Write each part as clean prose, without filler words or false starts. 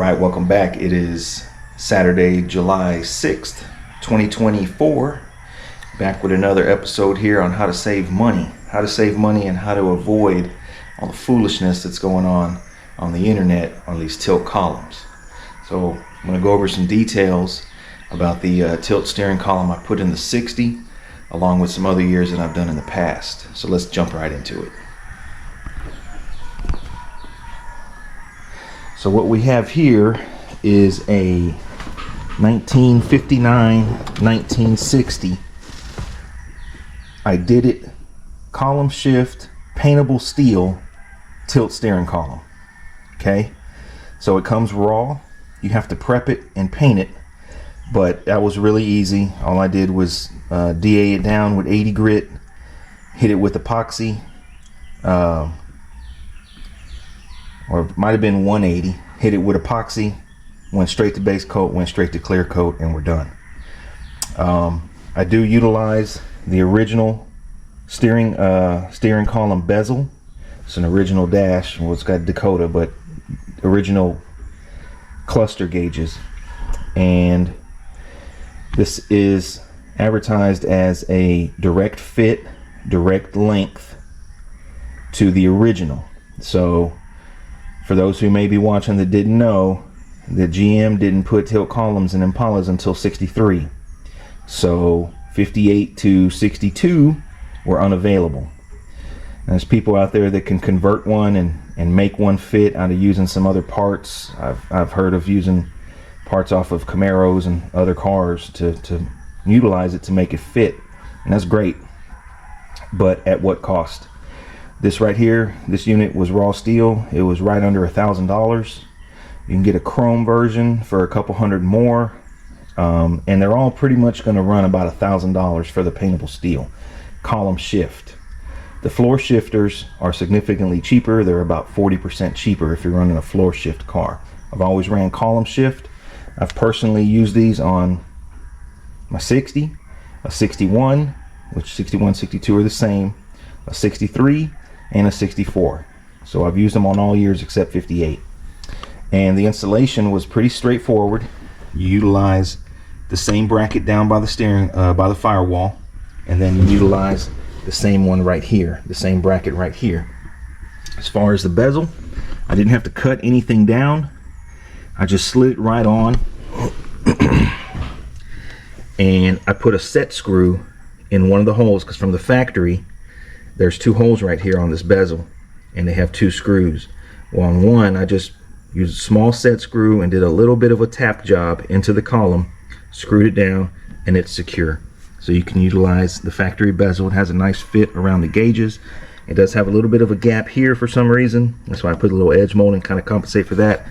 Right, welcome back. It is Saturday, July 6th, 2024. Back with another episode here on how to save money. How to save money and how to avoid all the foolishness that's going on the internet on these tilt columns. So I'm going to go over some details about the tilt steering column I put in the 60, along with some other years that I've done in the past. So let's jump right into it. So what we have here is a 1959-1960 Ididit column shift paintable steel tilt steering column. Okay, so it comes raw. You have to prep it and paint it, but that was really easy. All I did was DA it down with 80 grit, hit it with epoxy, or it might have been 180, hit it with epoxy, went straight to base coat, went straight to clear coat, and we're done. I do utilize the original steering column bezel. It's an original dash. Well, it's got Dakota, but original cluster gauges, and this is advertised as a direct fit, direct length to the original. So for those who may be watching that didn't know, the GM didn't put tilt columns in Impalas until 63. So 58 to 62 were unavailable. And there's people out there that can convert one and make one fit out of using some other parts. I've heard of using parts off of Camaros and other cars to utilize it to make it fit. And that's great. But at what cost? This right here, this unit was raw steel. It was right under $1,000. You can get a chrome version for a couple hundred more, and they're all pretty much going to run about $1,000 for the paintable steel column shift. The floor shifters are significantly cheaper. They're about 40% cheaper if you're running a floor shift car. I've always ran column shift. I've personally used these on my 60, a 61, which 61, 62 are the same, a 63, and a 64. So I've used them on all years except 58. And the installation was pretty straightforward. You utilize the same bracket down by the steering, by the firewall, and then you utilize the same one right here, the same bracket right here. As far as the bezel, I didn't have to cut anything down. I just slid it right on, and I put a set screw in one of the holes, because from the factory there's two holes right here on this bezel, and they have two screws. Well, on one I just used a small set screw and did a little bit of a tap job into the column, screwed it down, and it's secure. So you can utilize the factory bezel. It has a nice fit around the gauges. It does have a little bit of a gap here for some reason. That's why I put a little edge molding, kind of compensate for that.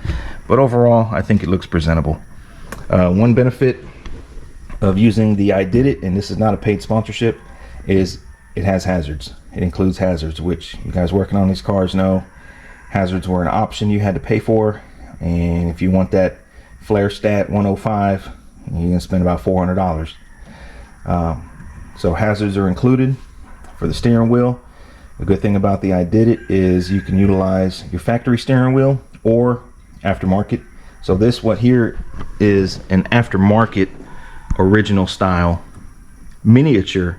But overall, I think it looks presentable. One benefit of using the Ididit, and this is not a paid sponsorship, is it has hazards. It includes hazards, which you guys working on these cars know. Hazards were an option you had to pay for, and if you want that flare stat 105, you're gonna spend about $400. So hazards are included for the steering wheel. The good thing about the Ididit is you can utilize your factory steering wheel or aftermarket. So this what here is an aftermarket original style miniature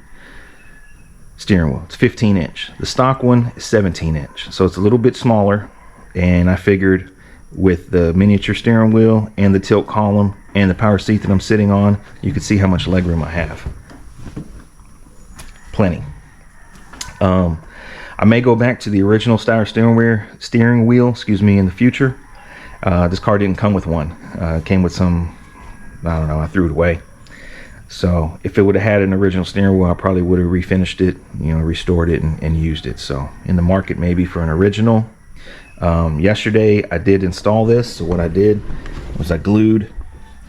steering wheel. It's 15 inch. The stock one is 17 inch, so it's a little bit smaller, and I figured with the miniature steering wheel and the tilt column and the power seat that I'm sitting on, you can see how much legroom I have. Plenty. I may go back to the original style steering wheel, in the future. This car didn't come with one. It came with some, I don't know, I threw it away. So if it would have had an original steering wheel, I probably would have refinished it, restored it and used it. So in the market maybe for an original. Yesterday I did install this. So what I did was I glued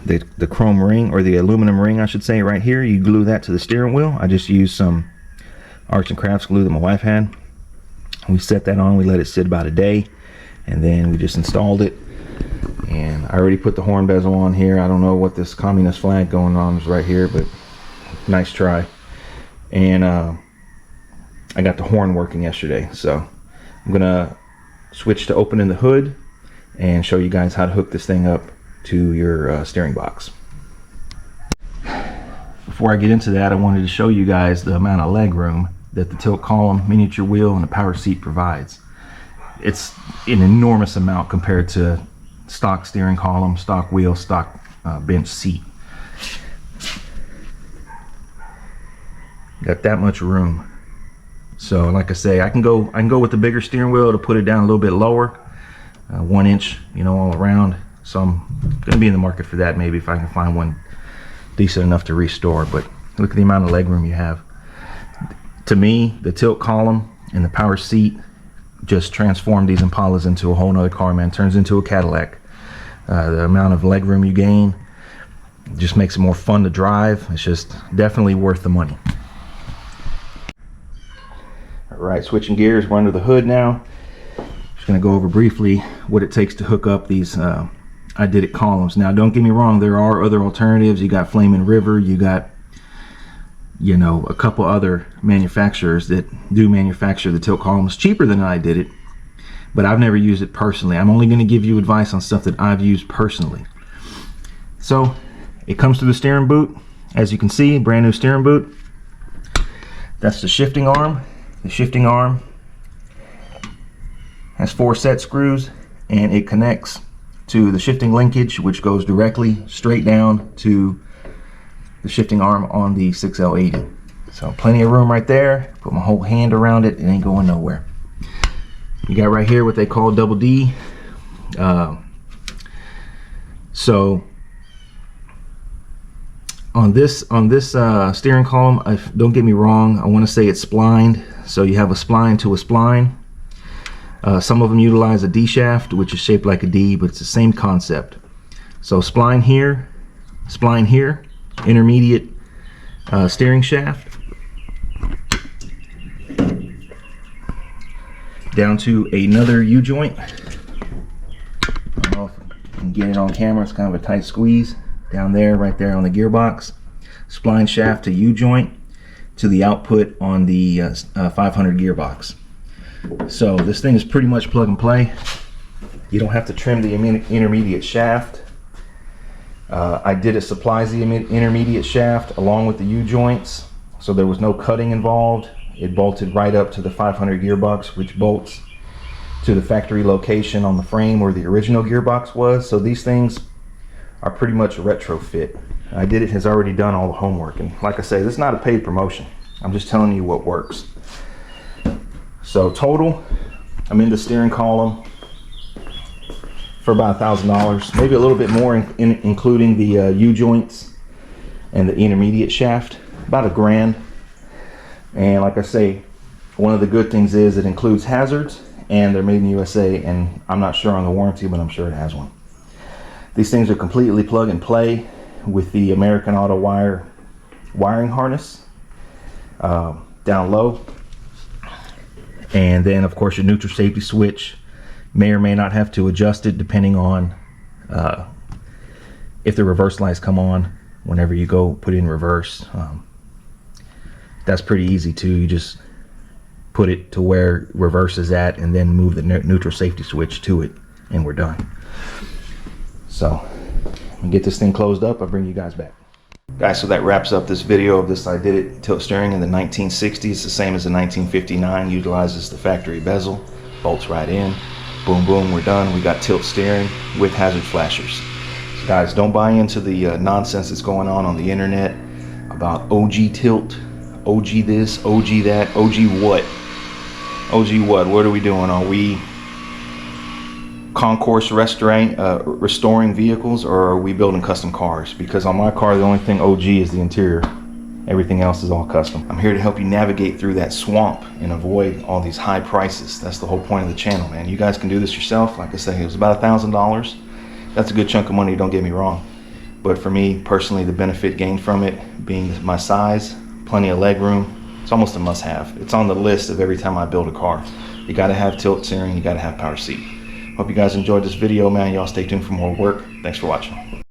the chrome ring, or the aluminum ring I should say, right here. You glue that to the steering wheel. I just used some Arts and Crafts glue that my wife had. We set that on, we let it sit about a day, and then we just installed it. And I already put the horn bezel on here. I don't know what this communist flag going on is right here, but nice try. And I got the horn working yesterday, so I'm gonna switch to opening the hood, and show you guys how to hook this thing up to your steering box. Before I get into that, I wanted to show you guys the amount of leg room that the tilt column, miniature wheel, and the power seat provides. It's an enormous amount compared to stock steering column, stock wheel, stock bench seat. Got that much room. So like I say, I can go with the bigger steering wheel to put it down a little bit lower, 1 inch, you know, all around. So I'm gonna be in the market for that, maybe if I can find one decent enough to restore. But look at the amount of leg room you have. To me, the tilt column and the power seat just transform these Impalas into a whole nother car, man. Turns into a Cadillac. The amount of leg room you gain just makes it more fun to drive. It's just definitely worth the money. All right, switching gears, we're under the hood now. Just gonna go over briefly what it takes to hook up these Ididit columns. Now, don't get me wrong, there are other alternatives. You got Flamin' River, you got, you know, a couple other manufacturers that do manufacture the tilt columns cheaper than I did it, but I've never used it personally. I'm only going to give you advice on stuff that I've used personally. So it comes to the steering boot. As you can see, brand new steering boot. That's the shifting arm. The shifting arm has 4 set screws, and it connects to the shifting linkage, which goes directly straight down to the shifting arm on the 6L80. So plenty of room right there. Put my whole hand around it. It ain't going nowhere. You got right here what they call double D. So on this steering column, don't get me wrong, I want to say it's splined. So you have a spline to a spline. Some of them utilize a D shaft, which is shaped like a D, but it's the same concept. So spline here, intermediate steering shaft, down to another U-joint. I don't know if you can get it on camera, it's kind of a tight squeeze. Down there, right there on the gearbox. Spline shaft to U-joint to the output on the 500 gearbox. So this thing is pretty much plug and play. You don't have to trim the intermediate shaft. Ididit supplies the intermediate shaft along with the U-joints, so there was no cutting involved. It bolted right up to the 500 gearbox, which bolts to the factory location on the frame where the original gearbox was. So these things are pretty much a retrofit. Ididit has already done all the homework, and like I say, this is not a paid promotion. I'm just telling you what works. So total, I'm in the steering column for about $1,000, maybe a little bit more, including the U-joints and the intermediate shaft, about $1,000. And like I say, one of the good things is it includes hazards, and they're made in the USA, and I'm not sure on the warranty, but I'm sure it has one. These things are completely plug and play with the American Auto Wire wiring harness down low. And then of course your neutral safety switch. May or may not have to adjust it depending on if the reverse lights come on whenever you go put in reverse. That's pretty easy too. You just put it to where reverse is at and then move the neutral safety switch to it, and we're done. So I'm gonna get this thing closed up. I'll bring you guys back. Guys, so that wraps up this video of this Ididit tilt steering in the 1960s, the same as the 1959. Utilizes the factory bezel, bolts right in, boom boom, we're done. We got tilt steering with hazard flashers. So guys, don't buy into the nonsense that's going on the internet about OG tilt, OG this, OG that. OG what? OG what? What are we doing? Are we concourse restoring vehicles, or are we building custom cars? Because on my car, the only thing OG is the interior. Everything else is all custom. I'm here to help you navigate through that swamp and avoid all these high prices. That's the whole point of the channel, man. You guys can do this yourself. Like I say, it was about $1,000. That's a good chunk of money, don't get me wrong. But for me personally, the benefit gained from it being my size, plenty of leg room, it's almost a must-have. It's on the list of every time I build a car. You gotta have tilt steering, you gotta have power seat. Hope you guys enjoyed this video, man. Y'all stay tuned for more work. Thanks for watching.